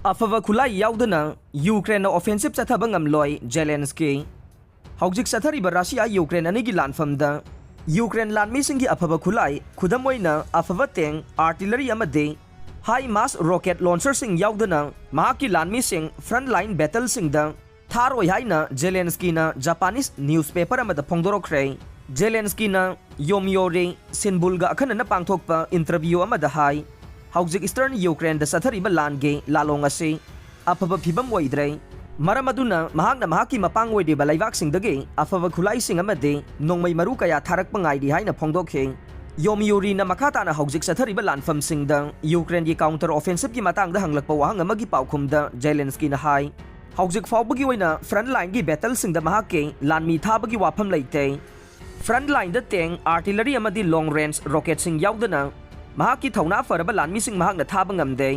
अफब खुलाई याउदना Ukraine offensive चथब ngamloi जेलेंस्की हौजिक चथरिबा रशिया यूक्रेन अनेगी लानफमदा यूक्रेन लानमीसिंगी अफब खुलाई खुदमोइना अफब टेंग आर्टिलरी अमदे हाई मास रॉकेट लॉन्चरसिंग याउदना महाकी लानमीसिंग फ्रंट लाइन बैटलसिंगदा थारोय हाइना जेलेंस्कीना जापानीज न्यूज़पेपर अमदा फोंदोरखरे जेलेंस्कीना योमियोरे सिनबुलगा अखनना पांगथोकपा इंटरव्यू अमदा हाई हौजिक ईस्टर्न यूक्रेन सथरिबा लानगे लालोंग असे अफब फिबम ओइद्रे मरम अदुना महाकना महाकी मपांग ओइदिबा लैबाकसिंगदगे अफब खुलाइसिंग अमदे नोंमै मरु कया थारकपा ngaidi हाइना फोंदोखे योमियोरीना मखाताना हौजिक सथरिबा लानफमसिंगदा यूक्रेन की काउंटर ऑफेंसिव की मातांगदा हंगलकपा वाहंग अमगी पाउखुमदा जेलेंस्कीना हाई हौजिक फाउबगी ओइना फ्रंट लाइन की बैटलसिंगदा महाके लानमी थाबगी वाफम लैते फ्रंट लाइन द टेंग आर्टिलरी अमदी लॉन्ग रेंज रॉकेटसिंग याउदना महाकी थौना फरबा लानमीसिंग महाकना थाबा ngamde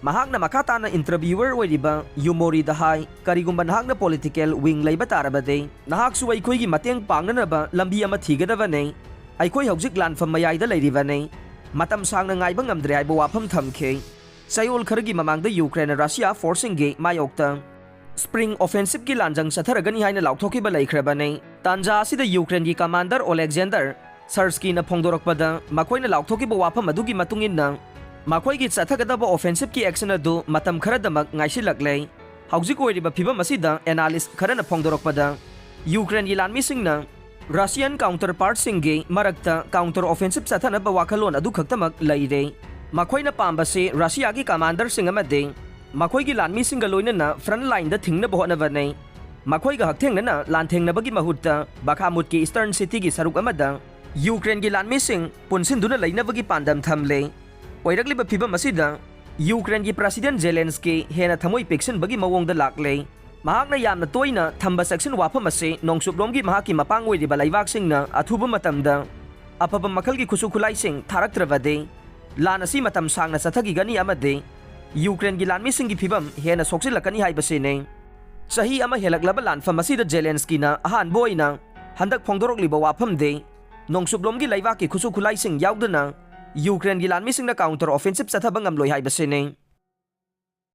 महाकना मखाताना इंटरव्यूअर ओइरिबा युमोरी द हाई करिगुंबा नहाकना पॉलिटिकल विंग लैबा तारबदे नहाकसु अइखोइगी मतेंग पांगनबा लंबी अमा थीगदबने अइखोइ हौजिक लानफम मयाइदा लैरिबने मतम सांगना ngaइबा ngamdre हाइबा वाफम थमखे चयोल खरगी ममांगदा यूक्रेन रशिया फोर्सिंगे मायोक्ता स्प्रिंग ऑफेंसिव की लांजंग सथरगनी हाइना लाउथोकिबा लैख्रबने तांजा असिदा यूक्रेन की कमांडर ओलेक्जेंडर सर्स्कीना फोंदोरकपदा मखोइना लाउथोकिबा वाफम अदुगी मतुंगिन्ना मखोइगी चथगदबा ऑफेंसिव की एक्शन अदु मतम खरदमक ngaइसिलक्ले हौजिक ओइरिबा फिबम असिदा एनालिस्ट खरना फोंदोरकपदा यूक्रेन की लानमीसिंगना रशियन काउंटर पार्टसिंगे मरक्ता काउंटर ऑफेंसिव चथनबा वाखलोन अदु खक्तमक लैरे मखोइना पांबसे रशिया की कमांडर सिंग अमदे मखोइगी लानमीसिंगा लोइनना फ्रंट लाइन द थिंगनबा होनबने मखोइगा हक्थेंगना लानथेंगनबगी महुत्ता बखामुट की ईस्टर्न सिटी की सरुक अमदा यूक्रेन की लानमीसिंग पुनसिंदुना लैनबगी पांदम थमले ओइरक्लिबा फिबम असिदा यूक्रेन की प्रेसिडेंट जेलेंस्की हेना थमोइ पेक्सनबगी मवोंगदा लाक्ले महाकना यामना तोइना थंबा सेक्शन वाफम असे नोंगसुपलोमगी महाकी मपांग ओइरिबा लैबाकसिंगना अथुबा मतमदा अफब मखलगी खुसु खुलाइसिंग थारक्त्रबदे लान असि मतम सांगना चथगिगनी अमदे यूक्रेन की लानमीसिंगी फिबम हेना सोक्सिलकनी हाइबसेने चही अमा हेलक्लबा लानफम असिदा जेलेंस्कीना अहानबा ओइना हंदक फोंदोरक्लिबा वाफमदे नोंगसुपलोमगी लैबाकी खुसु खुलाइसिंग याउदना यूक्रेन की लानमीसिंगना काउंटर ऑफेंसिव चथबा ngamloi हाइबसेने।